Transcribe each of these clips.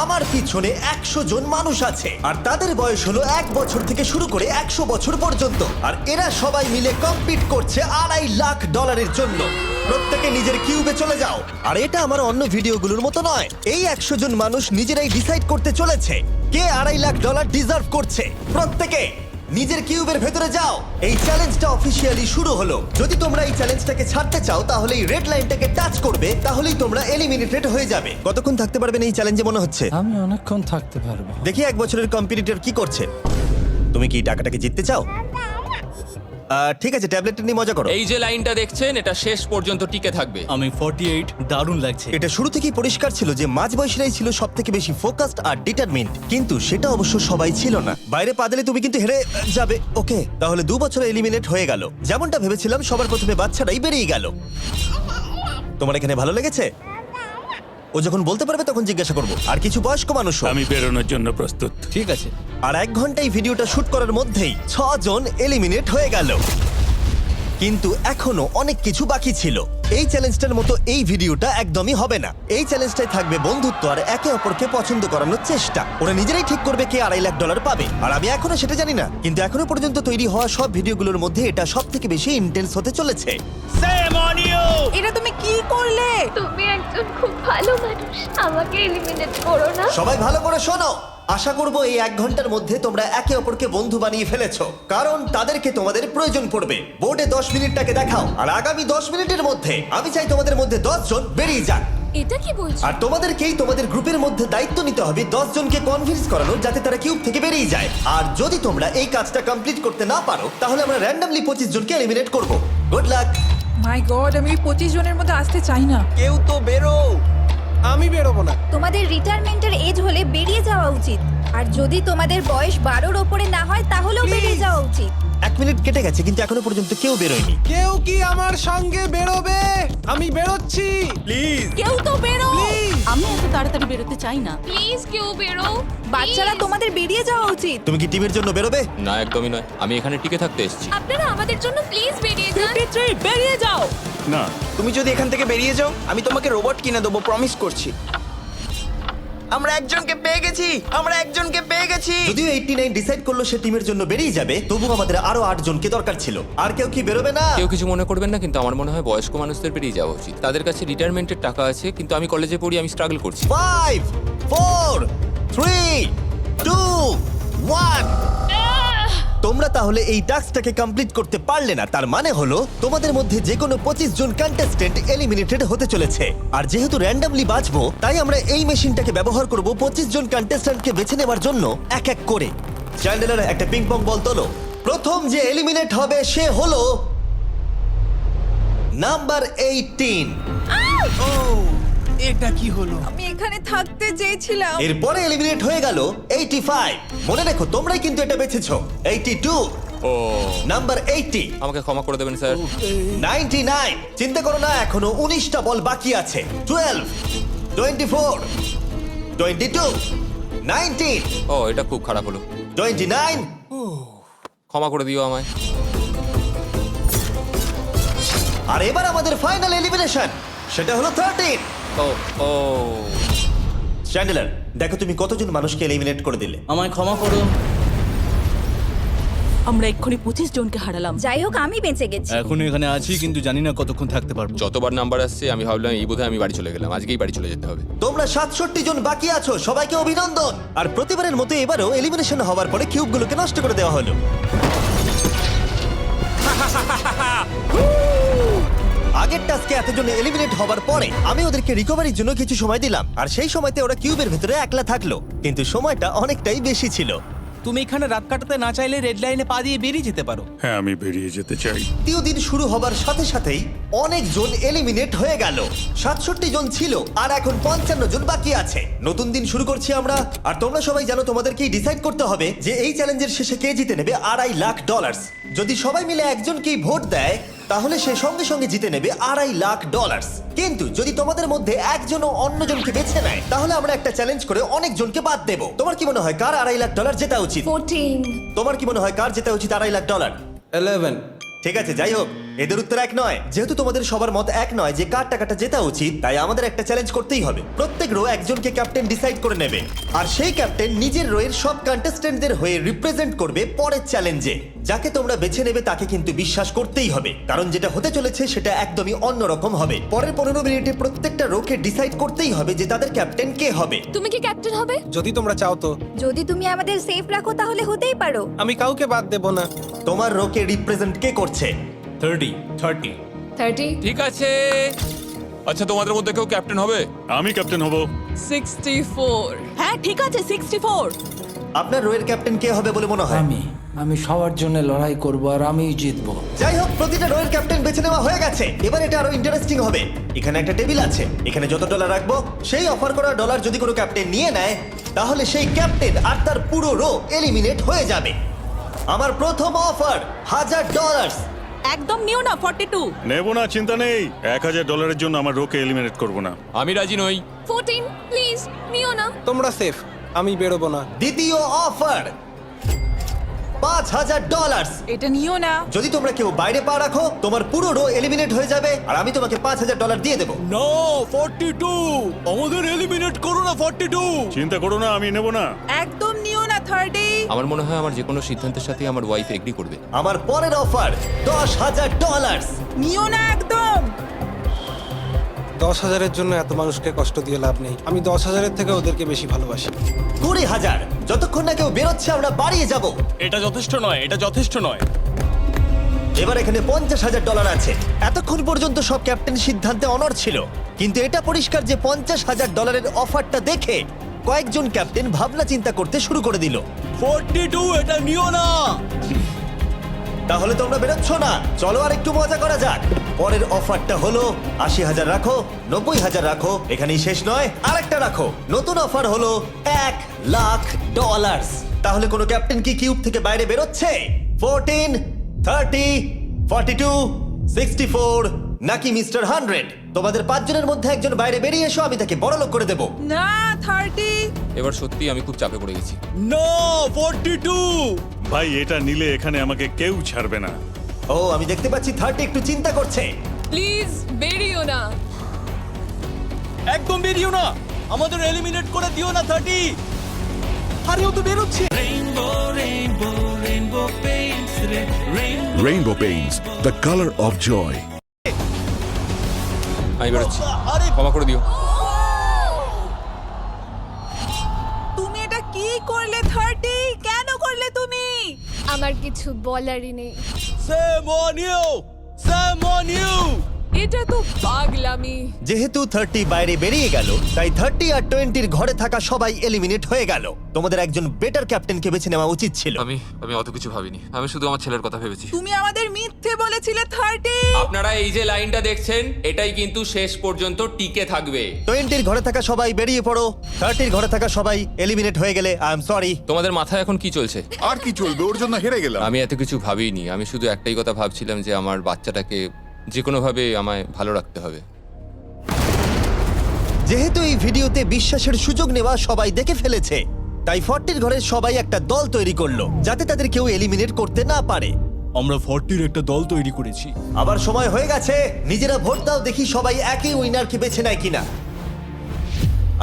আমার পিছনে 100 জন মানুষ আছে আর তাদের বয়স হলো 1 বছর থেকে শুরু করে 100 বছর পর্যন্ত। আর এরা সবাই মিলে কম্পিট করছে $2.5 লাখ জন্য। প্রত্যেকে নিজের কিউবে চলে যাও। আর এটা আমার অন্য ভিডিওগুলোর মতো নয়, এই 100 জন মানুষ নিজেরাই ডিসাইড করতে চলেছে কে $2.5 লাখ ডিজার্ভ করছে। প্রত্যেকে নিজের কিউবের ভেতরে যাও। এই চ্যালেঞ্জটা অফিসিয়ালি শুরু হলো। যদি তোমরা এই চ্যালেঞ্জটাকে ছাড়তে চাও তাহলে এই রেড লাইনটাকে টাচ করবে, তাহলেই তোমরা এলিমিনেটেড হয়ে যাবে। কতক্ষণ থাকতে পারবেন এই চ্যালেঞ্জে মনে হচ্ছে? আমি অনেকক্ষণ থাকতে পারবো। দেখি 1 বছরের কম্পিটিটর কি করছে। তুমি কি টাকাটাকে জিততে চাও? ঠিক আছে, ট্যাবলেটটা নিয়ে মজা করো। এই যে লাইনটা দেখছেন এটা শেষ পর্যন্ত টিকে থাকবে। আমি 48, দারুণ লাগছে। এটা শুরু থেকেই পরিষ্কার ছিল যে মাঝবয়সীরাই ছিল সব থেকে বেশি ফোকাসড আর ডিটারমিন্ড, কিন্তু সেটা অবশ্য সবাই ছিল না। বাইরে পা দিলে তুমি কিন্তু হেরে যাবে। ওকে, তাহলে 2 বছরে এলিমিনেট হয়ে গেল। যেমনটা ভেবেছিলাম, সবার প্রথমে বাচ্চারাই বেরিয়ে গেল। তোমার এখানে ভালো লেগেছে? ও যখন বলতে পারবে তখন জিজ্ঞাসা করবো। আর কিছু বয়স্ক মানুষ। আমি বেরোনোর জন্য প্রস্তুত। ঠিক আছে। আর 1 ঘন্টায় ভিডিওটা শুট করার মধ্যেই 6 জন এলিমিনেট হয়ে গেল। কিন্তু এখনো অনেক কিছু বাকি ছিল। এই চ্যালেঞ্জটার মতো এই ভিডিওটা একদমই হবে না। এই চ্যালেঞ্জটাই থাকবে বন্ধুত্ব আর একে অপরকে পছন্দ করানোর চেষ্টা। ওরা নিজেরাই ঠিক করবে কে $2.5 লাখ পাবে। আর আমি এখনো সেটা জানি না, কিন্তু এখনো পর্যন্ত তৈরি হওয়া সব ভিডিওগুলোর মধ্যে এটা সব থেকে বেশি ইন্টেন্স হতে চলেছে। এটা তুমি কি করলে? তুমি একজন খুব ভালো মানুষ, আমাকে এলিমিনেট করো না। সবাই ভালো করে শোনো। আশা করব এই 1 ঘন্টার মধ্যে তোমরা একে অপরকে বন্ধু বানিয়ে ফেলেছো, কারণ তাদেরকে তোমাদের প্রয়োজন পড়বে। বোর্ডে 10 মিনিটটাকে দেখাও, আর আগামী 10 মিনিটের মধ্যে আমি চাই তোমাদের মধ্যে 10 জন বেরিয়ে যাক। এটা কি বলছো? আর তোমাদেরকেই তোমাদের গ্রুপের মধ্যে দায়িত্ব নিতে হবে 10 জনকে কনভিন্স করানোর, যাতে তারা কিউব থেকে বেরিয়ে যায়। আর যদি তোমরা এই কাজটা কমপ্লিট করতে না পারো তাহলে আমরা র্যান্ডমলি 25 জনকে এলিমিনেট করব। Good luck. মাই গড, আমি 25 জনের মধ্যে আসতে চাই না। কেউ তো বেরো। আমি বেরোবো না। তোমাদের রিটায়ারমেন্টের এজ হলে বেরিয়ে যাওয়া উচিত। আর যদি তোমাদের বয়স 12-র ওপরে না হয় তাহলেও বেরিয়ে যাওয়া উচিত। 1 মিনিট কেটে গেছে কিন্তু এখনো পর্যন্ত কেউ বেরোয়নি। কেউ কি আমার সঙ্গে বেরোবে? আমি বেরোচ্ছি। প্লিজ। কেউ তো বেরো। আমি এত তাড়াতাড়ি বেরোতে চাই না। প্লিজ কেউ বেরো। বাচ্চারা, তোমাদের বেরিয়ে যাওয়া উচিত। তুমি কি টিমের জন্য বেরোবে? না, একদমই নয়, আমি এখানে টিকে থাকতে এসেছি। আপনারা আমাদের জন্য প্লিজ বেরিয়ে যান। 53, বেরিয়ে যাও। না, তুমি যদি এখান থেকে বেরিয়ে যাও আমি তোমাকে রোবট কিনে দেবো, প্রমিস করছি। আমরা একজনকে পেয়ে গেছি। যদিও 89 ডিসাইড করলো সে টিমের জন্য বেরিয়ে যাবে, তবু আমাদের আরো 8 জনকে দরকার ছিল। আর কেউ কি বেরোবে না? কেউ কিছু মনে করবেন না, কিন্তু আমার মনে হয় বয়স্ক মানুষদের বেরিয়ে যাওয়া উচিত। তাদের কাছে রিটায়ারমেন্টের টাকা আছে, কিন্তু আমি কলেজে পড়ি, আমি স্ট্রাগল করছি। 5 4 3 2 1। তোমরা তাহলে এই টাস্কটাকে কমপ্লিট করতে পারলে না, তার মানে হলো তোমাদের মধ্যে যে কোনো 25 জন কন্টেস্টেন্ট এলিমিনেটেড হতে চলেছে। আর যেহেতু র্যান্ডমলি বাঁচবো, তাই আমরা এই মেশিনটাকে ব্যবহার করব 25 জন কন্টেস্টেন্টকে বেছে নেওয়ার জন্য এক এক করে। চ্যান্ডেলার, একটা পিং পং বল তোলো। প্রথম যে এলিমিনেট হবে সে হলো নাম্বার 18। এটা কি হলো? আমি এখানে থাকতে চেয়েছিলাম। এরপরে এলিমিনেট হয়ে গেল 85। মনে রেখো তোমরাই কিন্তু এটা বেছেছো। 82, ও, নাম্বার 80, আমাকে ক্ষমা করে দেবেন স্যার। 99। চিন্তা করো না, এখনো 19টা বল বাকি আছে। 12, 24, 22, 19, ও, এটা খুব খারাপ হলো। 29। ক্ষমা করে দিও আমায়। আর এবার আমাদের ফাইনাল এলিমিনেশন, সেটা হলো 13। ও ও, চ্যান্ডেলার, দেখো তুমি কতজন মানুষকে এলিমিনেট করে দিলে। আমায় ক্ষমা করো। আমরা এক্ষুনি 25 জনকে হারালাম। যাই হোক, আমি বেঁচে গেছি। এখন এখানে আছি, কিন্তু জানি না কতক্ষণ থাকতে পারবো। যতবার নাম্বার আসছে আমি ভাবলাম এই বোধহয় আমি বাড়ি চলে গেলাম, আজকেই বাড়ি চলে যেতে হবে। তোমরা 67 জন বাকি আছো, সবাইকে অভিনন্দন। আর প্রতিবারের মতো এবারও এলিমিনেশন হওয়ার পরে কিউবগুলোকে নষ্ট করে দেওয়া হলো। আগের টাস্কে এতজন এলিমিনেট হবার পরে আমি ওদেরকে রিকভারির জন্য কিছু সময় দিলাম, আর সেই সময়তে ওরা কিউবের ভেতরে একলা থাকলো, কিন্তু সময়টা অনেকটাই বেশি ছিল। তুমি এখানে রাত কাটাতে না চাইলে রেড লাইনে পা দিয়ে বেরিয়ে যেতে পারো। হ্যাঁ, আমি বেরিয়ে যেতে চাই। তৃতীয় দিন শুরু হবার সাথে সাথেই অনেকজন এলিমিনেট হয়ে গেল। 67 জন ছিল আর এখন 55 জন বাকি আছে। নতুন দিন শুরু করছি আমরা, আর তোমরা সবাই জানো তোমাদেরকেই ডিসাইড করতে হবে যে এই চ্যালেঞ্জের শেষে কে জিতে নেবে $2.5 লাখ। যদি সবাই মিলে একজনকেই ভোট দেয় তাহলে সে সঙ্গে সঙ্গে জিতে নেবে $2.5 লাখ। কিন্তু যদি তোমাদের মধ্যে একজনও অন্যজনকে বেছে নেয় তাহলে আমরা একটা চ্যালেঞ্জ করে অনেকজনকে বাদ দেব। তোমার কি মনে হয় কার $2.5 লাখ জেতা উচিত? 14। তোমার কি মনে হয় কার জেতা উচিত $2.5 লাখ? 11। ঠিক আছে, যাই হোক, এদের উত্তর এক নয়। যেহেতু তোমাদের সবার মত এক নয় যে কার টাকাটা জেতা উচিত, তাই আমাদের একটা চ্যালেঞ্জ করতেই হবে। প্রত্যেক রো একজনকে ক্যাপ্টেন ডিসাইড করে নেবে, আর সেই ক্যাপ্টেন নিজের রোয়ের সব কন্টেস্টেন্টদের হয়ে রিপ্রেজেন্ট করবে পরের চ্যালেঞ্জে। যাকে তোমরা বেছে নেবে তাকে কিন্তু বিশ্বাস করতেই হবে, কারণ যেটা হতে চলেছে সেটা একদমই অন্যরকম হবে। পরের 15 মিনিটে প্রত্যেকটা রোকে ডিসাইড করতেই হবে যে তাদের ক্যাপ্টেন কে হবে। তুমি কি ক্যাপ্টেন হবে? যদি তোমরা চাও তো। যদি তুমি আমাদের সেফ রাখো তাহলে হতেই পারো। আমি কাউকে বাদ দেব না। তোমার রোকে রিপ্রেজেন্ট কে করছে? 30 ঠিক আছে। আচ্ছা, তোমাদের মধ্যে কেউ ক্যাপ্টেন হবে? আমি ক্যাপ্টেন হব। 64 হ্যাঁ ঠিক আছে 64। আপনার রোয়ের ক্যাপ্টেন কে হবে বলে মনে হয়? আমি সবার জন্য লড়াই করব আর আমিই জিতবো। যাই হোক, প্রতিটা রোয়ের ক্যাপ্টেন বেছে নেওয়া হয়ে গেছে। এবার এটা আরো ইন্টারেস্টিং হবে। এখানে একটা টেবিল আছে, এখানে যত ডলার রাখবো সেই অফার করা ডলার যদি কোনো ক্যাপ্টেন নিয়ে নেয়, তাহলে সেই ক্যাপ্টেন আর তার পুরো রো এলিমিনেট হয়ে যাবে। আমার প্রথম অফার $1000। একদম নিও না 42। নেব না, চিন্তা নেই। $1000 জন্য আমার রোকে এলিমিনেট করব না। আমি রাজি নই। 14 প্লিজ নিও না। তোমরা সেফ, আমি বেরোবো না। দ্বিতীয় অফার $5000। এটা নিও না। যদি তোমরা কেউ বাইরে পা রাখো, তোমার পুরো রো এলিমিনেট হয়ে যাবে, আর আমি তোমাকে $5000 দিয়ে দেবো। নো 42, আমাদের এলিমিনেট করো না 42। চিন্তা করো না, আমি নেব না। একদম নিও না 30। আমার মনে হয় আমার যে কোনো সিদ্ধান্তের সাথে আমার ওয়াইফ এগ্রি করবে। আমার পরের অফার $10000। নিও না একদম। 10,000-এর জন্য এত মানুষকে কষ্ট দিয়ে লাভ নেই। আমি 10,000-এর থেকে ওদেরকে বেশি ভালোবাসি। 20,000। যতক্ষণ না কেউ বেরোচ্ছে আমরা বাড়িয়ে যাব। এটা যথেষ্ট নয়, এটা যথেষ্ট নয়। এবার এখানে $50,000 আছে। এতক্ষণ পর্যন্ত সব ক্যাপ্টেন সিদ্ধান্তে অনড় ছিল, কিন্তু এটা পরিষ্কার যে $50,000 অফারটা দেখে কয়েকজন ক্যাপ্টেন ভাবনা চিন্তা করতে শুরু করে দিল। 42, এটা নিও না। তাহলে তোমরা বেরোচ্ছ না? চলো আর একটু মজা করা যাক। পরের অফারটা হলো 80,000 রাখো, 90,000 রাখো, এখানেই শেষ নয়, আরেকটা রাখো। নতুন অফার হলো $1,00,000। তাহলে কোনো ক্যাপ্টেন কি কিউব থেকে বাইরে বেরোচ্ছে? 14, 30, 42, 64 নাকি মিস্টার 100? তোমাদের 5 জনের মধ্যে একজন বাইরে বেরিয়ে এসো, আমি তাকে বড়লোক করে দেবো। না 30। এবার সত্যি আমি খুব চাপে পড়ে গেছি। নো 42। ভাই, এটা নিলে এখানে আমাকে কেউ ছাড়বে না। ও, আমি দেখতে পাচ্ছি 30 একটু চিন্তা করছে। প্লিজ বেরিও না। একদম বেরিও না, আমাদের এলিমিনেট করে দিও না 30। আরে ও তো বেরোচ্ছে। Rainbow Paints, the color of joy. আমি বেরোচ্ছি, ক্ষমা করে দিও। তুমি এটা কি করলে 30? কেন করলে তুমি? আমার কিছু বলারই নেই। Shame on you! Shame on you! এটা তো পাগলামি। যেহেতু 30 বাইরে বেরিয়ে গেল, তাই 30 আর 20-র ঘরে থাকা সবাই এলিমিনেট হয়ে গেল। তোমাদের একজন বেটার ক্যাপ্টেনকে বেছে নেওয়া উচিত ছিল। আমি অত কিছু ভাবিনি, আমি শুধু আমার ছেলের কথা ভেবেছি। তুমি আমাদের মিথ্যে বলেছিলে 30। আপনারা এই যে লাইনটা দেখছেন, এটাই কিন্তু শেষ পর্যন্ত টিকে থাকবে। 20-র ঘরে থাকা সবাই বেরিয়ে পড়ো। 30-র ঘরে থাকা সবাই এলিমিনেট হয়ে গেলে আই এম সরি। তোমাদের মাথায় এখন কি চলছে? আর কি চলবে, ওর জন্য হেরে গেলাম। আমি এত কিছু ভাবিনি, আমি শুধু একটাই কথা ভাবছিলাম যে আমার বাচ্চাটাকে যে কোনোভাবে আমায় ভালো রাখতে হবে। যেহেতু এই ভিডিওতে বিশ্বাসের সুযোগ নেওয়া সবাই দেখে ফেলেছে, তাই 40-র ঘরের সবাই একটা দল তৈরি করলো যাতে তাদের কেউ এলিমিনেট করতে না পারে। আমরা 40-র একটা দল তৈরি করেছি। আবার সময় হয়ে গেছে, নিজেরা ভোট দাও, দেখি সবাই একই উইনারকে বেছে নেয় কিনা।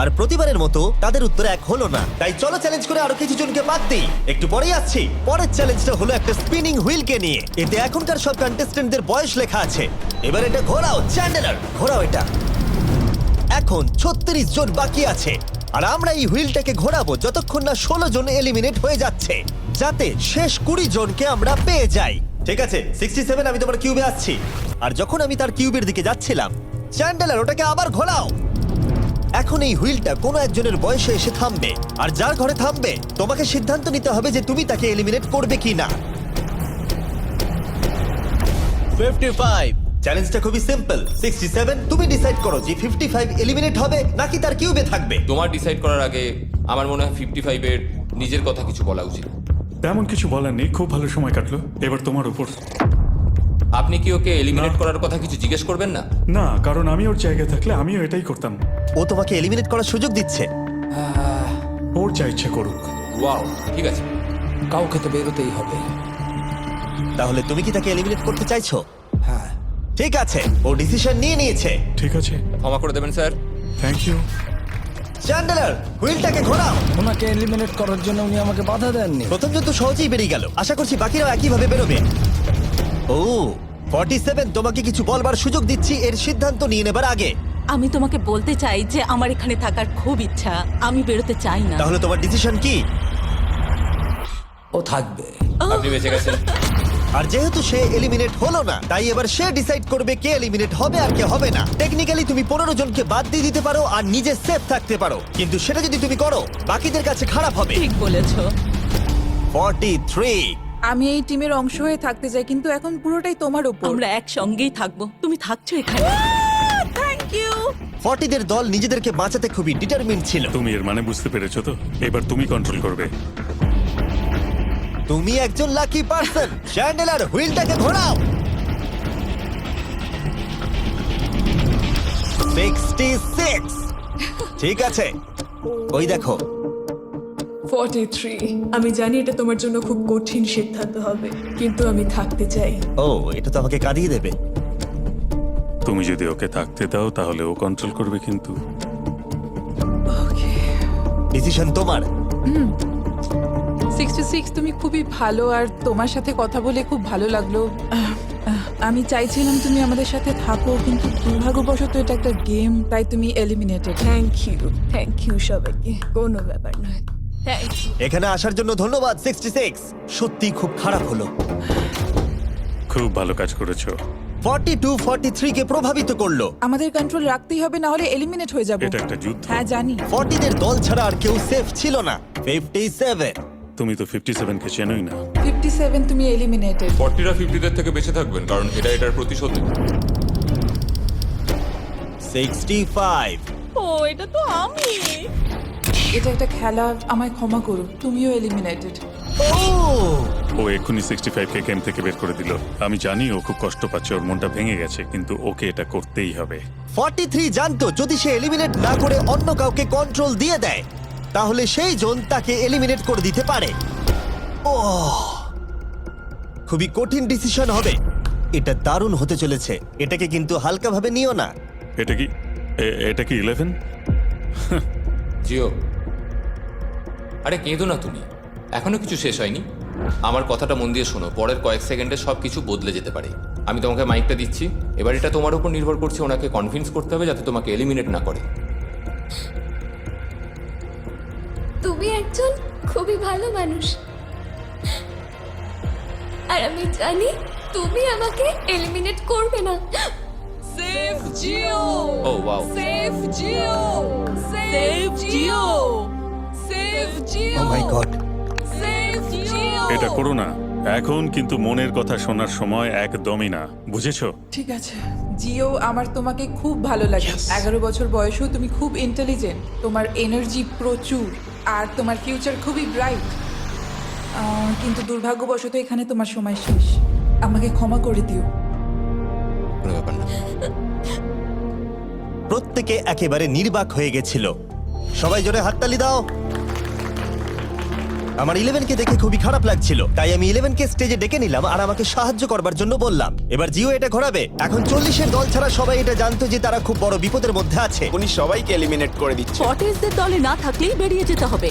আর প্রতিবারের মতো তাদের উত্তর এক হলো না, তাই চলো চ্যালেঞ্জ করে আরো কিছু জনকে বাদ দিই। একটু পরেই আসছি। পরের চ্যালেঞ্জটা হলো একটা স্পিনিং হুইলকে নিয়ে। এতে এখনকার সব কন্টেস্টেন্টদের বয়স লেখা আছে। এবার এটা ঘোরাও, চ্যান্ডেলার ঘোরাও এটা। এখন 36 জন বাকি আছে, আর আমরা এই হুইলটাকে ঘোরাবো যতক্ষণ না 16 জন এলিমিনেট হয়ে যাচ্ছে, যাতে শেষ 20 জনকে আমরা পেয়ে যাই। ঠিক আছে 67, আমি তোমার কিউবে আসছি। আর যখন আমি তার কিউবের দিকে যাচ্ছিলাম, চ্যান্ডেলার ওটাকে আবার ঘোরাও। এখন এই হুইলটা কোনো একজনের বয়সে এসে থামবে, আর যার ঘরে থামবে তোমাকে সিদ্ধান্ত নিতে হবে যে তুমি তাকে এলিমিনেট করবে কিনা। 55। চ্যালেঞ্জটা খুবই সিম্পল। 67, তুমি ডিসাইড করো যে 55 এলিমিনেট হবে নাকি তার কিউবে থাকবে। তোমার ডিসাইড করার আগে আমার মনে হয় 55-এর নিজের কথা কিছু বলা উচিত। তেমন কিছু বলার নেই, খুব ভালো সময় কাটলো। এবার তোমার উপর। আপনি কি ওকে এলিমিনেট না। করার কথা কিছু জিজ্ঞেস করবেন না? না, কারণ আমি ওর জায়গায় থাকলে আমিও এটাই করতাম। ও তোমাকে এলিমিনেট করার সুযোগ দিচ্ছে। ওর যা ইচ্ছে করুক। ওয়াও, ঠিক আছে। কাউকে তো বেরোতেই হবে। তাহলে তুমি কি তাকে এলিমিনেট করতে চাইছো? হ্যাঁ। ঠিক আছে, ও ডিসিশন নিয়ে নিয়েছে। ঠিক আছে, ক্ষমা করে দেবেন স্যার। Thank you. চ্যান্ডেলার, হুইলটাকে ঘোরাও। ওনাকে এলিমিনেট করার জন্য উনি আমাকে বাধা দেননি। প্রথম জন তো সহজেই বেরিয়ে গেল, আশা করছি বাকিরাও একইভাবে বেরোবে। ও 47, তোমাকে কিছু বলবার সুযোগ দিচ্ছি এর সিদ্ধান্ত নিয়ে নেবার আগে। আমি তোমাকে বলতে চাই যে আমার এখানে থাকার খুব ইচ্ছা, আমি বেরোতে চাই না। তাহলে তোমার ডিসিশন কি? ও থাকবে। আপনি বেঁচে গেছেন। আর যেহেতু সে এলিমিনেট হলো না, তাই এবার সে ডিসাইড করবে কে এলিমিনেট হবে আর কে হবে না। টেকনিক্যালি তুমি 15 জনকে বাদ দিয়ে দিতে পারো আর নিজে সেফ থাকতে পারো, কিন্তু সেটা যদি তুমি করো বাকিদের কাছে খারাপ হবে। ঠিক বলেছো। 43। আমি এই টিমের অংশ হয়ে থাকতে চাই, কিন্তু এখন পুরোটাই তোমার উপর। আমরা একসঙ্গেই থাকবো, তুমি থাকছো এখানে। Thank you. 40 দের দল নিজেদেরকে বাঁচাতে খুবই ডিটারমিন্ড ছিল। তুমি এর মানে বুঝতে পেরেছো তো? এবার তুমি কন্ট্রোল করবে। তুমি একজন লাকি পারসন। চ্যান্ডেলার, হুইলটাকে ঘোরাও। 66। ঠিক আছে, ওই দেখো। 43। আমি জানি এটা তোমার জন্য খুব কঠিন সিদ্ধান্ত হবে, কিন্তু আমি থাকতে চাই। ও, এটা তো আমাকে কাঁদিয়ে দেবে। তুমি যদি ওকে থাকতে দাও তাহলে ও কন্ট্রোল করবে, কিন্তু ডিসিশন তোমার। 66, তুমি খুবই ভালো আর তোমার সাথে কথা বলে খুব ভালো লাগলো। আমি চাইছিলাম তুমি আমাদের সাথে থাকো, কিন্তু দুর্ভাগ্যবশত এটা একটা গেম, তাই তুমি এলিমিনেটেড। থ্যাংক ইউ সবাইকে, কোনো ব্যাপার নয়। Thank you. এখানে আসার জন্য ধন্যবাদ 66। সত্যি খুব খারাপ হলো। খুব ভালো কাজ করেছো। 42 43 কে প্রভাবিত করলো। আমাদের কন্ট্রোল রাখতেই হবে, না হলে এলিমিনেট হয়ে যাব। এটা একটা যুদ্ধ। হ্যাঁ জানি। 40 দের দল ছাড়া আর কেউ সেফ ছিল না। 57। তুমি তো 57 কে চেনোই না। 57, তুমি এলিমিনেটেড। 40রা 50দের থেকে বেঁচে থাকবেন, কারণ এটা এটার প্রতিশোধ নেবে। 65। ও এটা তো আমি। এটা একটা খেলা, আমায় ক্ষমা করো, তুমিও এলিমিনেটেড। ও এক্ষুনি 65 কে গেম থেকে বের করে দিল। আমি জানি ও খুব কষ্ট পাচ্ছে, ওর মনটা ভেঙে গেছে, কিন্তু ওকে এটা করতেই হবে। 43 জানতো যদি সে এলিমিনেট না করে অন্য কাউকে কন্ট্রোল দিয়ে দেয়, তাহলে সেই জন তাকে এলিমিনেট করে দিতে পারে। ও, খুবই কঠিন ডিসিশন হবে। এটা দারুণ হতে চলেছে। এটাকে কিন্তু হালকাভাবে নিও না। এটা কি 11? জিও, আরে কেঁদো না তুমি, এখনো কিছু শেষ হয়নি। আমার কথাটা মন দিয়ে শোনো, পরের কয়েক সেকেন্ডে সব কিছু বদলে যেতে পারে। আমি তোমাকে মাইকটা দিচ্ছি, এবার এটা তোমার উপর নির্ভর করছে। ওনাকে কনভিন্স করতে হবে যাতে তোমাকে এলিমিনেট না করে। তুমি একজন খুবই ভালো মানুষ, আর আমি জানি তুমি আমাকে এলিমিনেট করবে না। Save Jio, oh wow, save Jio, save Jio, save Jio. Oh my god. Save Jio. এটা করো না এখন, কিন্তু মনের কথা শোনার সময় একদমই না, বুঝেছো? ঠিক আছে জিও, আমার তোমাকে খুব ভালো লাগে। 11 বছর বয়সেও তুমি খুব ইন্টেলিজেন্ট, তোমার এনার্জি প্রচুর, আর তোমার ফিউচার খুবই ব্রাইট। কিন্তু দুর্ভাগ্যবশত এখানে তোমার সময় শেষ। আমাকে ক্ষমা করে দিও। কোনো ব্যাপার না। প্রত্যেকে একেবারে নির্বাক হয়ে গেছিল। সবাই জোরে হাততালি দাও। আমার 11 কে দেখে খুবই খারাপ লাগছিল, তাই আমি 11 কে স্টেজে ডেকে নিলাম আর আমাকে সাহায্য করবার জন্য বললাম। এবার জিও এটা ঘোরাবে। এখন 40 এর দল ছাড়া সবাই এটা জানতো যে তারা খুব বড় বিপদের মধ্যে আছে। উনি সবাইকে এলিমিনেট করে দিচ্ছে। 40দের দলে না থাকলেই বেরিয়ে যেতে হবে।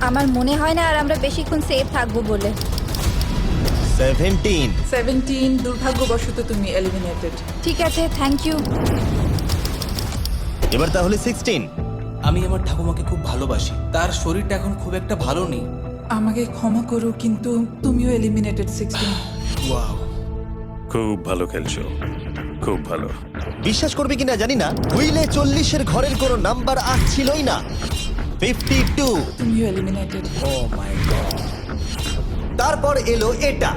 আমার মনে হয় না আর আমরা বেশিক্ষণ সেফ থাকবো বলে। 17। দুর্ভাগ্যবশত তুমি এলিমিনেটেড। ঠিক আছে, থ্যাংক ইউ। এবার তাহলে 16। আমি আমার ঠাকুমাকে খুব ভালোবাসি, তার শরীরটা এখন খুব একটা ভালো নেই। আমাকে ক্ষমা করো, কিন্তু তুমিও এলিমিনেটেড 16। ওয়াও, খুব ভালো খেলছো, খুব ভালো। বিশ্বাস করবে কিনা জানি না, হুইলে 40 এর ঘরের কোনো নাম্বার আসছিলই না। 52। তুমিও এলিমিনেটেড। O my god. তারপর এলো এটা।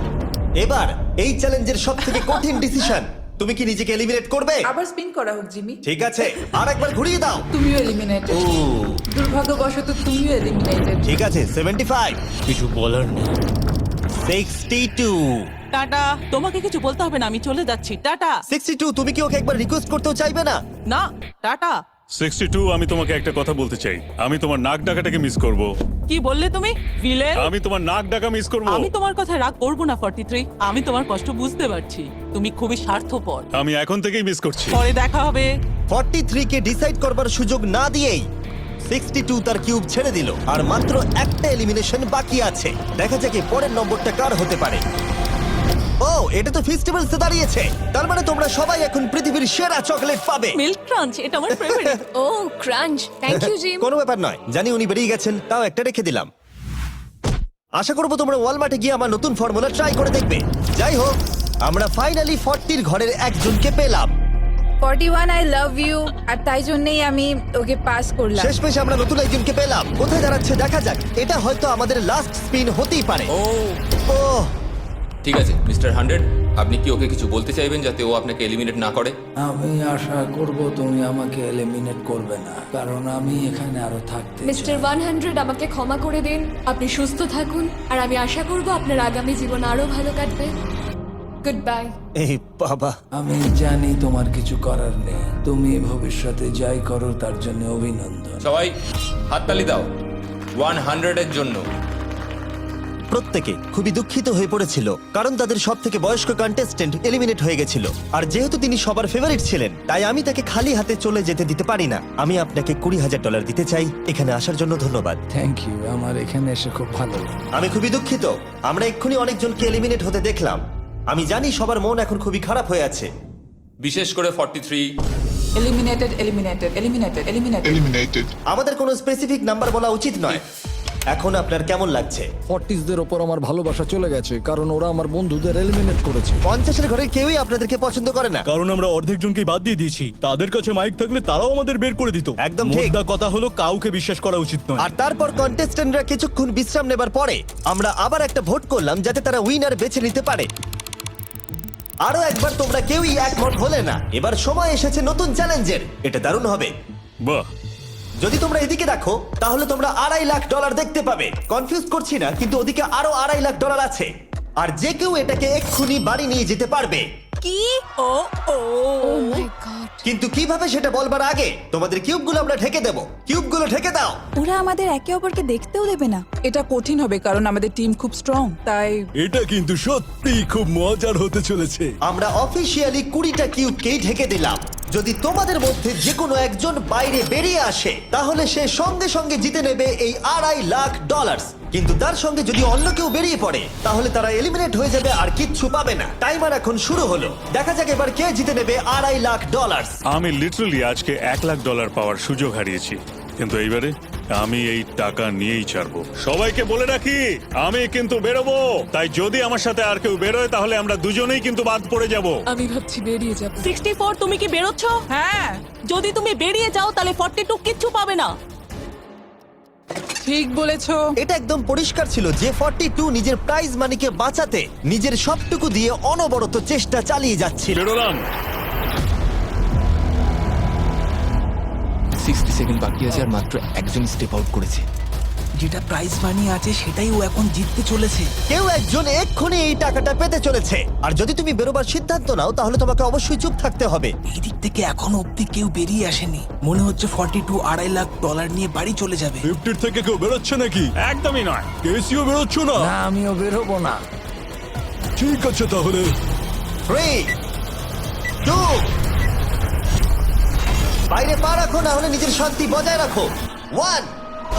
এবার এই চ্যালেঞ্জের সবথেকে কঠিন ডিসিশন। তুমি কি নিজেকে এলিমিনেট করবে? আবার স্পিন করা হোক জিমি। ঠিক আছে, আর একবার ঘুরিয়ে দাও। তুমিও এলিমিনেটেড। ও, দুর্ভাগ্যবশত তুমিও এলিমিনেটেড। ঠিক আছে, 75। কিছু বলার নেই। 62। টাটা, তোমাকে কিছু বলতে হবে না, আমি চলে যাচ্ছি। টাটা। 62, তুমি কি ওকে একবার রিকোয়েস্ট করতেও চাইবে না? না, টাটা। 62 আমি তোমাকে একটা কথা বলতে চাই, আমি তোমার নাক ডাকাটাকে মিস করব। কি বললে তুমি ভিলেন? আমি তোমার নাক ডাকা মিস করব। আমি তোমার কথা রাগ করব না 43। আমি তোমার কষ্ট বুঝতে পারছি। তুমি খুবই স্বার্থপর। আমি এখন থেকেই মিস করছি। পরে দেখা হবে। 43 কে ডিসাইড করবার সুযোগ না দিয়েই 62 তার কিউব ছেড়ে দিল, আর মাত্র একটা এলিমিনেশন বাকি আছে। দেখা যাক এর পরের নম্বরটা কার হতে পারে। ও, এটা তো ফেস্টিভ্যালসে দাঁড়িয়েছে, তার মানে তোমরা সবাই এখন পৃথিবীর সেরা চকলেট পাবে। মিল্ক ক্রাঞ্চ, এটা আমার ফেভারিট। ও ক্রাঞ্চ, থ্যাংক ইউ জিম। কোনো ব্যাপার নয়, জানি উনি বেরিয়ে গেছেন, তাও একটা রেখে দিলাম। আশা করবো তোমরা ওয়ালমার্টে গিয়ে আমার নতুন ফর্মুলা ট্রাই করে দেখবে। যাই হোক, আমরা ফাইনালি 40 ঘরের একজনকে পেলাম। 41 আই লাভ ইউ, আর তাই জন্যই আমি ওকে পাস করলাম। শেষমেশ আমরা নতুন একজনকে পেলাম। কোথায় দাঁড়াচ্ছে দেখা যাক। এটা হয়তো আমাদের লাস্ট স্পিন হতেই পারে। ও ঠিক আছে মিস্টার 100, আপনি কি ওকে কিছু বলতে চাইবেন যাতে ও আপনাকে এলিমিনেট না করে? আমি আশা করব তুমি আমাকে এলিমিনেট করবে না, কারণ আমি এখানে আরো থাকতে মিস্টার 100 আমাকে ক্ষমা করে দিন। আপনি সুস্থ থাকুন, আর আমি আশা করব আপনার আগামী জীবন আরো ভালো কাটবে। Good bye. এই বাবা, আমি জানি তোমার কিছু করার নেই। তুমি ভবিষ্যতে যাই করো তার জন্য অভিনন্দন। সবাই হাততালি দাও 100 এর জন্য। প্রত্যেকে খুবই দুঃখিত হয়ে পড়েছিল, কারণ তাদের সব থেকে বয়স্ক কন্টেস্টেন্ট এলিমিনেট হয়ে গেছিল। আর যেহেতু তিনি সবার ফেভারিট ছিলেন, তাই আমি তাকে খালি হাতে চলে যেতে দিতে পারি না। আমি আপনাকে $20,000 দিতে চাই। এখানে আসার জন্য ধন্যবাদ। থ্যাংক ইউ, আমার এখানে এসে খুব ভালো লাগে। আমি খুবই দুঃখিত, আমরা এক্ষুনি অনেকজনকে এলিমিনেট হতে দেখলাম। আমি জানি সবার মন এখন খুবই খারাপ হয়ে আছে। বিশেষ করে 43। Eliminated, eliminated, eliminated, eliminated. আমাদের কোনো স্পেসিফিক নাম্বার বলা উচিত নয়। এখন আপনার কেমন লাগছে? 40দের ওপর আমার ভালোবাসা চলে গেছে, কারণ ওরা আমার বন্ধুদের এলিমিনেট করেছে। 50-এর ঘরে কেউই আপনাদেরকে পছন্দ করে না। কারণ আমরা অর্ধেক জনকে বাদ দিয়ে দিয়েছি। তাদের কাছে মাইক থাকলে তারাও আমাদের বের করে দিত। একদম ঠিক। মোদ্দা কথা হলো কাউকে বিশ্বাস করা উচিত নয়। আর তারপর কন্টেস্টেন্টরা কিছুক্ষণ বিশ্রাম নেবার পরে আমরা আবার একটা ভোট করলাম যাতে তারা উইনার বেছে নিতে পারে। আরো একবার তোমরা কেউই একমত হলে না। এবার সময় এসেছে নতুন চ্যালেঞ্জের। এটা দারুণ হবে। বাহ, যদি তোমরা এদিকে দেখো তাহলে তোমরা $2.5 লাখ দেখতে পাবে। কনফিউজ করছি না, কিন্তু ওদিকে আরো $2.5 লাখ আছে। আর যে কেউ এটাকে এক্ষুনি বাড়ি নিয়ে যেতে পারবে। কি? ও ও ও মাই গড। কিন্তু কিভাবে সেটা বলবার আগে তোমাদের কিউবগুলো আমরা ঢেকে দেব। কিউবগুলো ঢেকে দাও। ওরা আমাদের একে অপরকে দেখতেও দেবে না। এটা কঠিন হবে কারণ আমাদের টিম খুব স্ট্রং, তাই এটা কিন্তু সত্যি খুব মজার হতে চলেছে। আমরা অফিসিয়ালি 20টা কিউবকেই ঢেকে দিলাম। যদি তোমাদের মধ্যে যে কোনো একজন বাইরে বেরিয়ে আসে, তাহলে সে সঙ্গে সঙ্গে জিতে নেবে এই $2.5 লাখ। কিন্তু তার সঙ্গে যদি অন্য কেউ বেরিয়ে পড়ে, তাহলে তারা এলিমিনেট হয়ে যাবে আর কিচ্ছু পাবে না। টাইমার এখন শুরু হলো। দেখা যাক এবার কে জিতে নেবে $2.5 লাখ। আমি লিটারালি আজকে $1,00,000 পাওয়ার সুযোগ হারিয়েছি, কিন্তু এইবারে আমি এই টাকা নিয়েই ছাড়বো। সবাইকে বলে রাখি, আমি কিন্তু বেরোবো। তাই যদি আমার সাথে আর কেউ বেরোয়, তাহলে আমরা দুজনেই কিন্তু বাদ পড়ে যাব। আমি ভাবছি বেরিয়ে যাব। 64, তুমি কি বেরোচ্ছ? হ্যাঁ, যদি তুমি বেরিয়ে যাও তাহলে 42 কিচ্ছু পাবে না। ঠিক বলেছো। এটা একদম পরিষ্কার ছিল যে 42 নিজের প্রাইজ মানিকে বাঁচাতে নিজের সবটুকু দিয়ে অনবরত চেষ্টা চালিয়ে যাচ্ছিল। বেরোলাম। 60 সেকেন্ড বাকি আছে, আর মাত্র একজন স্টেপ আউট করেছে। যেটা প্রাইজ মানি আছে সেটাই ও এখন জিততে চলেছে। কেউ একজন এক্ষুনি এই টাকাটা পেতে চলেছে। আর যদি তুমি বেরোবার সিদ্ধান্ত নাও, তাহলে তোমাকে অবশ্যই চুপ থাকতে হবে। এই দিক থেকে এখনো অব্দি কেউ বেরিয়ে আসেনি। মনে হচ্ছে 42 $2.5 লাখ নিয়ে বাড়ি চলে যাবে। 50 থেকে কেউ বেরোচ্ছে নাকি? একদমই নয়। কেসিও বেরোচ্ছ না? না, আমিও বেরোবো না। ঠিক আছে তাহলে। 3, 2, বাইরে পা রাখো, না হলে নিজের শান্তি বজায় রাখো। 1,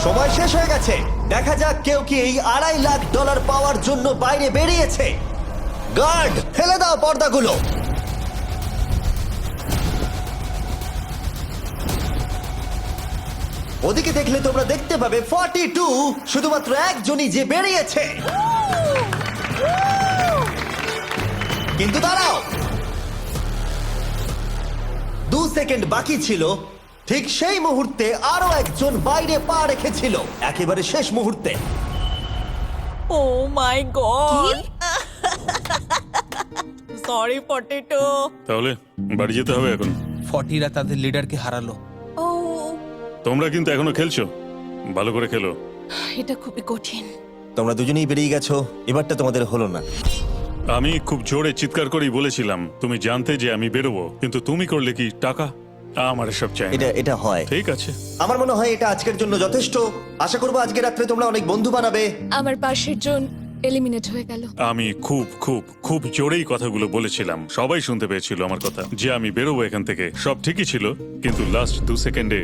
সময় শেষ হয়ে গেছে। দেখা যাক কেউ কি এই $2.5 লাখ পাওয়ার জন্য বাইরে বেরিয়েছে। গার্ড, ফেলে দাও পর্দাগুলো। ওদিকে দেখলে তোমরা দেখতে পাবে 42 শুধুমাত্র একজনই যে বেরিয়েছে। কিন্তু দাঁড়াও, 2 সেকেন্ড বাকি ছিল। ঠিক সেই মুহূর্তে আরো একজন বাইরে পা রেখেছিল, একেবারে শেষ মুহূর্তে। ও মাই গড, সরি 42। তাহলে বাড়ি যেতে হবে এখন। 40রা তাদের লিডারকে হারালো। ও, তোমরা কিন্তু এখনো খেলছো, ভালো করে খেলো। এটা খুবই কঠিন। তোমরা দুজনেই বেরিয়ে গেছো, এবারটা তোমাদের হলো না। আমি খুব জোরে চিৎকার করেই বলেছিলাম, তুমি জানতে যে আমি বেরোবো, কিন্তু তুমি করলে কি টাকা। আমার এসব চাই না। এটা হয়। ঠিক আছে। আমার মনে হয় এটা আজকের জন্য যথেষ্ট। আশা করবো আজকে রাত্রে তোমরা অনেক বন্ধু বানাবে। আমার পাশের জন এলিমিনেট হয়ে গেল। আমি খুব খুব খুব জোরেই কথাগুলো বলেছিলাম, সবাই শুনতে পেয়েছিল আমার কথা, যে আমি বেরোবো এখান থেকে। সব ঠিকই ছিল, কিন্তু লাস্ট 2 সেকেন্ডে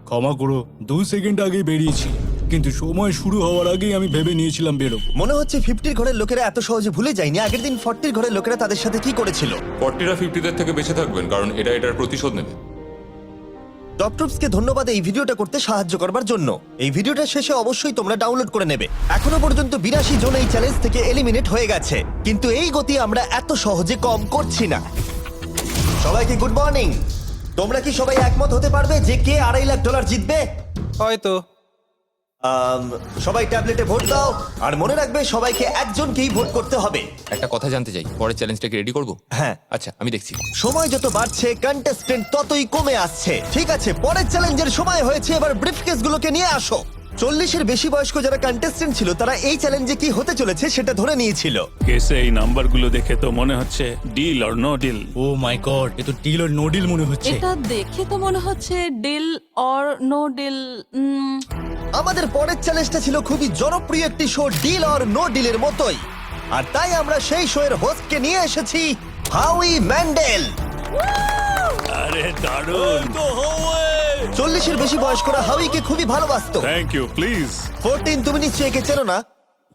ক্ষমা করো, 2 সেকেন্ড আগেই বেরিয়েছি, কিন্তু সময় শুরু হওয়ার আগেই আমি ভেবে নিয়েছিলাম বেরোবো। মনে হচ্ছে 50 ঘরের লোকেরা এত সহজে ভুলে যায়নি আগের দিন 40 ঘরের লোকেরা তাদের সাথে কি করেছিল। 40রা 50দের থেকে বেঁচে থাকবেন, কারণ এটার প্রতিশোধ নেবে। টপ ট্রুপসকে ধন্যবাদ এই ভিডিওটা করতে সাহায্য করবার জন্য। এই ভিডিওটা শেষে অবশ্যই তোমরা ডাউনলোড করে নেবে। এখনো পর্যন্ত 82 জন এই চ্যালেঞ্জ থেকে এলিমিনেট হয়ে গেছে, কিন্তু এই গতি আমরা এত সহজে কম করছি না। সবাইকে গুড মর্নিং। তোমরা কি সবাই একমত হতে পারবে যে কে $2.5 লাখ জিতবে? হয়তো। সবাই ট্যাবলেটে ভোট দাও, আর মনে রাখবে সবাইকে একজনকেই ভোট করতে হবে। একটা কথা জানতে চাই, পরের চ্যালেঞ্জটাকে রেডি করব? হ্যাঁ। আচ্ছা, আমি দেখছি। সময় যত বাড়ছে কন্টেস্টেন্ট ততই কমে আসছে। ঠিক আছে, পরের চ্যালেঞ্জের সময় হয়েছে, এবার ব্রিফকেসগুলোকে নিয়ে আসো। 40-এর বেশি বয়স্ক যারা কন্টেস্টেন্ট ছিল তারা এই চ্যালেঞ্জে কি হতে চলেছে সেটা ধরে নিয়েছিল। কেসে এই নাম্বারগুলো দেখে তো মনে হচ্ছে deal or no deal. Oh my god, এ তো ডিল আর নো ডিল মনে হচ্ছে। এটা দেখে তো মনে হচ্ছে ডিল অর নো ডিল। আমাদের পরের চ্যালেঞ্জটা ছিল খুবই জনপ্রিয় একটি শো, ডিল অর নো ডিলের মতোই, আর তাই আমরা সেই শো এর হোস্টকে নিয়ে এসেছি, হাউই ম্যান্ডেল। আরে দারুণ। 40-এর বেশি বয়স্করা হাউইকে খুবই ভালোবাসতো। Thank you. প্লিজ 14, তুমি নিশ্চয়ই একে চেনো না?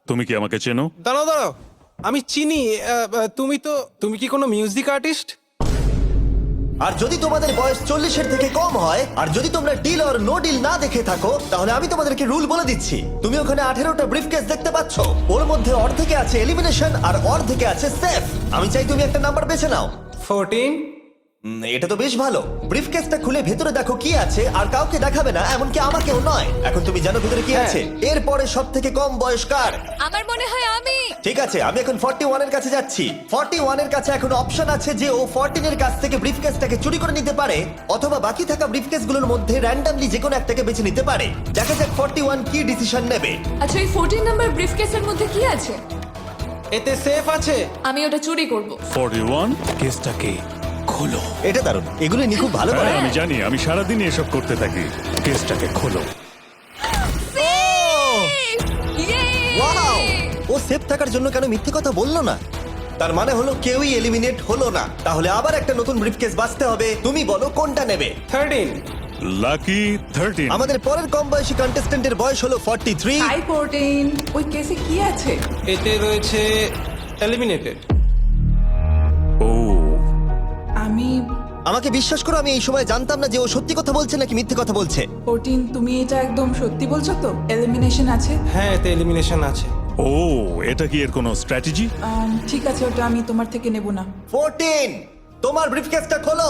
তুমি কি আমাকে চেনো? দাঁড়াও, আমি চিনি। তুমি কি কোনো মিউজিক আর্টিস্ট? আর যদি তোমাদের বয়স 40-এর থেকে কম হয়, আর যদি তোমরা ডিল অর নো ডিল না দেখে থাকো, তাহলে আমি তোমাদেরকে রুল বলে দিচ্ছি। তুমি ওখানে 18টা ব্রিফকেস দেখতে পাচ্ছ, ওর মধ্যে অর্ধেকে আছে এলিমিনেশন আর অর্ধেকে আছে সেফ। আমি চাই তুমি একটা নাম্বার বেছে নাও। 14। এটা তো বেশ ভালো। ব্রিফকেসটা খুলে ভেতরে দেখো কি আছে, আর কাউকে দেখাবে না, এমনকি আমাকেও নয়। এখন তুমি জানো ভেতরে কি আছে। এরপরে সব থেকে কম বয়স কার? আমার মনে হয় আমি। ঠিক আছে, আমি এখন 41 এর কাছে যাচ্ছি। 41 এর কাছে এখন অপশন আছে যে ও 14 এর কাছ থেকে ব্রিফকেসটাকে চুরি করে নিতে পারে, অথবা বাকি থাকা ব্রিফকেসগুলোর মধ্যে র্যান্ডমলি যে কোনো একটাকে বেছে নিতে পারে। দেখা যাক 41 কি ডিসিশন নেবে। আচ্ছা, এই 14 নাম্বার ব্রিফকেসের মধ্যে কি আছে? এতে সেফ আছে। আমি ওটা চুরি করব। 41 কেসটাকে খোলো। এটা দারুণ, এগুলো নি খুব ভালো করে। হ্যাঁ, আমি জানি, আমি সারাদিন এসব করতে থাকি। কেসটাকে খোলো। ওয়াও! ও সেফ থাকার জন্য কেন মিথ্যে কথা বললো না? তার মানে হলো কেউই এলিমিনেট হলো না। তাহলে আবার একটা নতুন ব্রিফকেস বাছতে হবে। তুমি বলো কোনটা নেবে? 13। লাকি 13। আমাদের পরের কম বয়সী কন্টেস্ট্যান্টের বয়স হলো 43। হাই 14, ওই কেসে কি আছে? এতে রয়েছে এলিমিনেটেড। ও, আমাকে বিশ্বাস করো, আমি এই সময় জানতাম না যে ও সত্যি কথা বলছে নাকি মিথ্যে কথা বলছে। 14, তুমি এটা একদম সত্যি বলছো তো? এলিমিনেশন আছে? হ্যাঁ, এতে এলিমিনেশন আছে। ও, এটা কি এর কোনো স্ট্র্যাটেজি? ঠিক আছে, ওটা আমি তোমার থেকে নেব না। 14, তোমার ব্রিফকেসটা খোলো।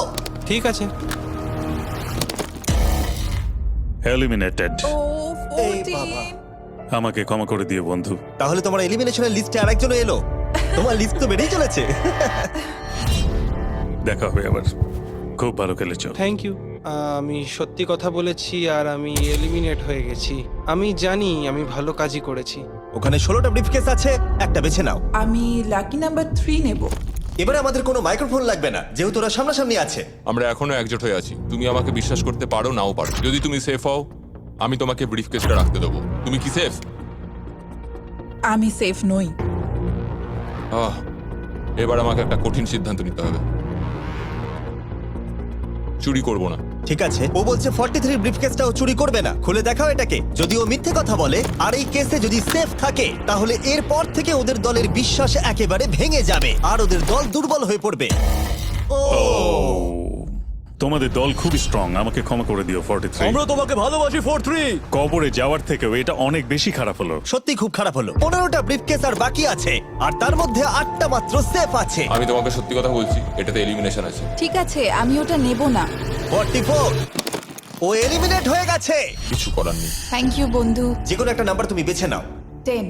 ঠিক আছে। এলিমিনেটেড। ও, এই বাবা। 14। আমাকে ক্ষমা করে দিও বন্ধু। তাহলে তোমার এলিমিনেশনের লিস্টে আরেকজন এলো। তোমার লিস্ট তো বেড়েই চলেছে। দেখা হবে আবার। খুব ভালো খেলেছো। Thank you. আমি সত্যি কথা বলেছি আর আমি এলিমিনেট হয়ে গেছি। আমি জানি আমি ভালো কাজই করেছি। ওখানে 16টা ব্রিফকেস আছে, একটা বেছে নাও। আমি লাকি নাম্বার 3 নেব। এবারে আমাদের কোনো মাইক্রোফোন লাগবে না, যেহেতু ওরা সামনাসামনি আছে। আমরা এখনো একজোট হয়ে আছি। তুমি আমাকে বিশ্বাস করতে পারো, নাও পারো। যদি তুমি সেফ হও, আমি তোমাকে ব্রিফকেসটা রাখতে দেবো। তুমি কি সেফ? আমি সেফ নই। এবার আমাকে একটা কঠিন সিদ্ধান্ত নিতে হবে। চুরি করব না। ঠিক আছে, ও বলছে 43 ব্রিফকেসটাও চুরি করবে না। খুলে দেখাও এটাকে। যদি ও মিথ্যে কথা বলে আর এই কেসে যদি সেফ থাকে, তাহলে এরপর থেকে ওদের দলের বিশ্বাস একেবারে ভেঙে যাবে আর ওদের দল দুর্বল হয়ে পড়বে। তোমাদের দল খুবই স্ট্রং, আমাকে ক্ষমা করে দিও 43। আমরা তোমাকে ভালোবাসি 43। কবরে যাওয়ার থেকেও এটা অনেক বেশি খারাপ হলো। সত্যি খুব খারাপ হলো। 15টা ব্রিফকেস আর বাকি আছে, আর তার মধ্যে 8টা মাত্র সেফ আছে। আমি তোমাকে সত্যি কথা বলছি, এটাতে এলিমিনেশন আছে। ঠিক আছে, আমি ওটা নেব না। 44, ও এলিমিনেট হয়ে গেছে। কিছু করার নেই। থ্যাংক ইউ বন্ধু। যে কোনো একটা নাম্বার তুমি বেছে নাও। 10।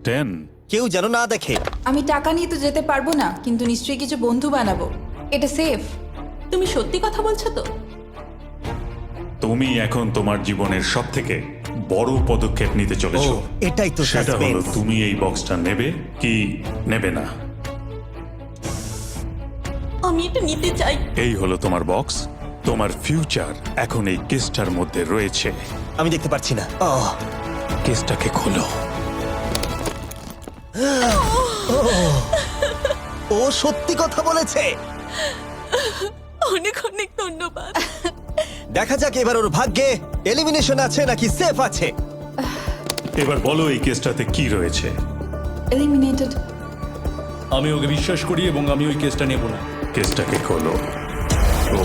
10। কেউ যেন না দেখে। আমি টাকা নিয়ে তো যেতে পারবো না, কিন্তু নিশ্চয়ই কিছু বন্ধু বানাবো। এটা সেফ। তুমি সত্যি কথা বলছো তো? তুমি এখন তোমার জীবনের সবথেকে বড় পদক্ষেপ নিতে চলেছো। এটাই তো সেটা হলো সাসপেন্স। তুমি এই বক্সটা নেবে কি নেবে না। আমি আমি এটা নিতে চাই। এই হলো তোমার বক্স। তোমার ফিউচার এখন এই কেসটার মধ্যে রয়েছে। আমি দেখতে পাচ্ছি না। কেসটাকে খোলো। ও সত্যি কথা বলেছে। অনেক অনেক ধন্যবাদ। দেখা যাক এবার ওর ভাগ্যে এলিমিনেশন আছে নাকি সেফ আছে। এবার বলো এই কেসটাতে কি রয়েছে। এলিমিনেটেড। আমি ওকে বিশ্বাস করি এবং আমি ওই কেসটা নেব না। কেসটাকে খোলো। ও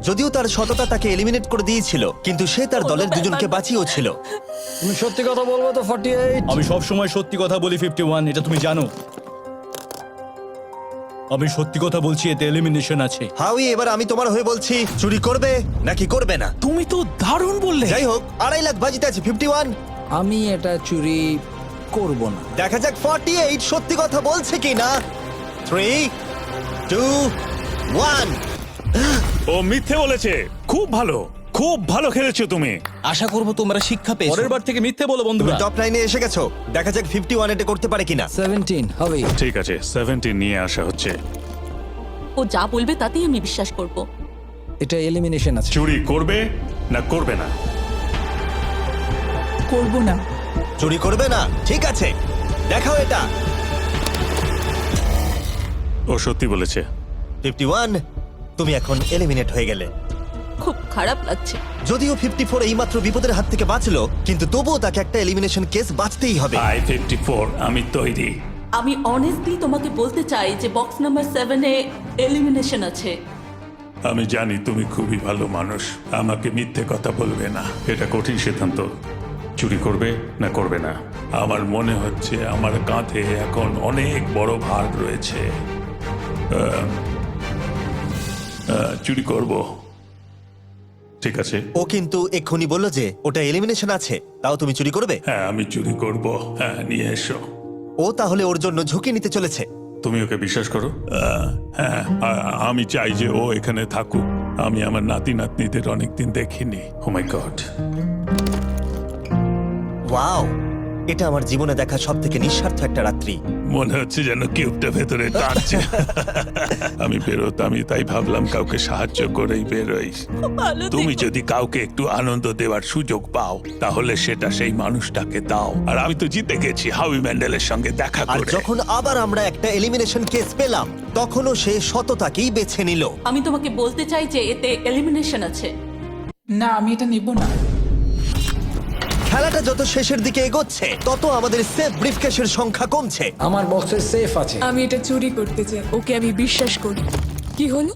যদিও তার সততা তাকে এলিমিনেট করে দিয়েছিল, কিন্তু সে তার দলের দুজনকে বাঁচিয়েও ছিল। তুমি সত্যি কথা বলবো তো 48? আমি সব সময় সত্যি কথা বলি 51, এটা তুমি জানো। আমি সত্যি কথা বলছি, এতে এলিমিনেশন আছে। হাউই, এবার আমি তোমার হয়ে বলছি, চুরি করবে নাকি করবে না? তুমি তো দারুণ বললে। যাই হোক, 2.5 লাখ বাজিতে আছে 51। আমি এটা চুরি করব না। দেখা যাক 48 সত্যি কথা বলছে কিনা। 3, 2, 1। ও মিথ্যে বলেছে। খুব ভালো, খুব ভালো খেলেছো তুমি। আশা করবো তোমরা শিক্ষা পেয়েছো। পরের বার থেকে মিথ্যে বলো তুমি বন্ধুরা। টপ লাইনে এসে গেছো। দেখা যাক 51 এটা করতে পারে কিনা। 17 হবে। ঠিক আছে, 17 নিয়ে আসা হচ্ছে। ও যা বলবে তাতেই আমি বিশ্বাস করব। এটা এলিমিনেশন আছে। চুরি করবে না করবে না? করব না। চুরি করবে না? ঠিক আছে, দেখাও এটা। ও সত্যি বলেছে। 51, তুমি এখন এলিমিনেট হয়ে গেলে। খুব খারাপ লাগছে। যদিও 54 এইমাত্র বিপদের হাত থেকে বাঁচলো, কিন্তু তবুও তাকে একটা এলিমিনেশন কেস বাঁচতেই হবে। I-54 আমি তৈরি। আমি অনেস্টলি তোমাকে বলতে চাই যে বক্স নাম্বার 7 এ এলিমিনেশন আছে। আমি জানি তুমি খুবই ভালো মানুষ, আমাকে মিথ্যে কথা বলবে না। এটা কঠিন সিদ্ধান্ত, চুরি করবে না করবে না। আমার মনে হচ্ছে আমার কাঁধে এখন অনেক বড় ভার রয়েছে। চুরি করব। ঠিক আছে। ও কিন্তু এক্ষুনি বললো যে ওটা এলিমিনেশন আছে, তাও তুমি চুরি করবে? হ্যাঁ আমি চুরি করব। হ্যাঁ নিয়ে এসো। ও তাহলে ওর জন্য ঝুঁকি নিতে চলেছে। তুমি ওকে বিশ্বাস করো? হ্যাঁ, আমি চাই যে ও এখানে থাকুক। আমি আমার নাতি নাতনিদের অনেকদিন দেখিনি। ও মাই গড। ওয়াও, এটা আমার জীবনে দেখা সবথেকে নিঃস্বার্থ একটা রাত্রি। মনে হচ্ছে যেন কিউবটা ভেতরে টানছে। আমি বেরোতাম, তাই ভাবলাম কাউকে সাহায্য করেই বেরোই। তুমি যদি কাউকে একটু আনন্দ দেওয়ার সুযোগ পাও, তাহলে সেটা সেই মানুষটাকে দাও। আর আমি তো জিতে গেছি হাউই ম্যান্ডেলের সঙ্গে দেখা আর করে। যখন আবার আমরা একটা এলিমিনেশন কেস পেলাম, তখনও সে সততাকেই বেছে নিল। আমি তোমাকে বলতে চাই যে এতে এলিমিনেশন আছে। না, আমি এটা নেব না। খেলাটা যত শেষের দিকে এগোচ্ছে, তত আমাদের সেফ ব্রিফকেসের সংখ্যা কমছে। আমার বক্সে সেফ আছে। আমি এটা চুরি করতে চাই। ওকে আমি বিশ্বাস করি। কি হলো?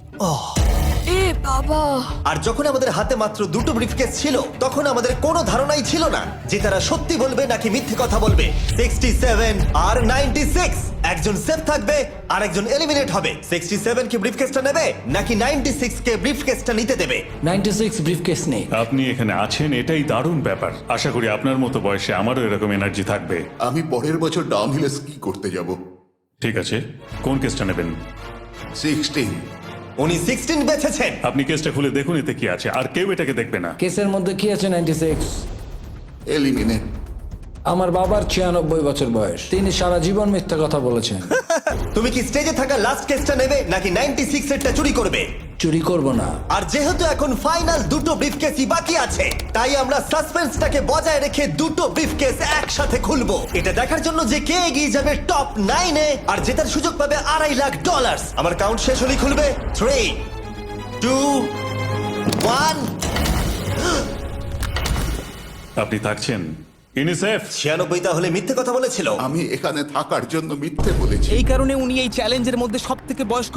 এ বাবা! আর যখন আমাদের হাতে মাত্র 2টো ব্রিফকেস ছিল, তখন আমাদের কোনো ধারণাই ছিল না যে তারা সত্যি বলবে নাকি মিথ্যে কথা বলবে। 67 আর 96, একজন সেফ থাকবে আর একজন এলিমিনেট হবে। 67 কি ব্রিফকেসটা নেবে নাকি 96 কে ব্রিফকেসটা নিতে দেবে? 96 ব্রিফকেস নেই। আপনি এখানে আছেন, এটাই দারুণ ব্যাপার। আশা করি আপনার মতো বয়সে আমারও এরকম এনার্জি থাকবে। আমি পরের বছর ডাউনহিলে স্কি করতে যাব। ঠিক আছে, কোন কেসটা নেবেন? 16। উনি 16 বেছেছেন। আপনি কেসটা খুলে দেখুন এতে কি আছে, আর কেউ এটাকে দেখবে না। কেসের মধ্যে কি আছে? 96। এলিমিনেট। আমার বাবার 96 বছর বয়স। তিনি সারা জীবন মিথ্যা কথা বলেছেন। তুমি কি স্টেজে থাকা লাস্ট কেসটা নেবে নাকি 96 এরটা চুরি করবে? চুরি করব না। আর যেহেতু এখন ফাইনাল 2টো ব্রিফকেসই বাকি আছে, তাই আমরা সাসপেন্সটাকে বজায় রেখে 2টো ব্রিফকেস একসাথে খুলবো। এটা দেখার জন্য যে কে এগিয়ে যাবে টপ 9 এ আর জেতার সুযোগ পাবে $2.5 লাখ। আমার কাউন্ট শেষ হলেই খুলবে। 3, 2, 1। আপনি থাকছেন। ইউনিসেফ 96 তাহলে মিথ্যে কথা বলেছিল। আমি এখানে থাকার জন্য মিথ্যে বলেছি। এই কারণে উনি এই চ্যালেঞ্জের মধ্যে সব থেকে বয়স্ক